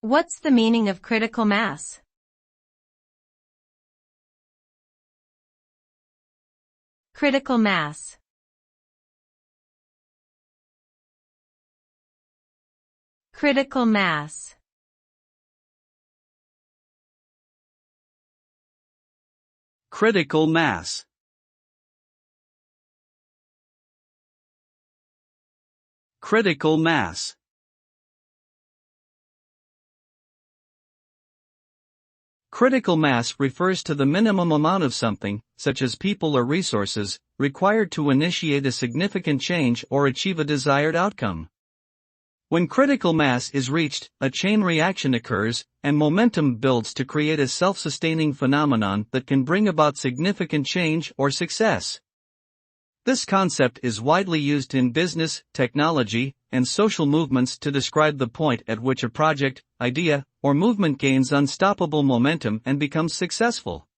What's the meaning of critical mass? Critical mass. Critical mass. Critical mass. Critical mass. Critical mass refers to the minimum amount of something, such as people or resources, required to initiate a significant change or achieve a desired outcome. When critical mass is reached, a chain reaction occurs, and momentum builds to create a self-sustaining phenomenon that can bring about significant change or success. This concept is widely used in business, technology, and social movements to describe the point at which a project, idea, or movement gains unstoppable momentum and becomes successful.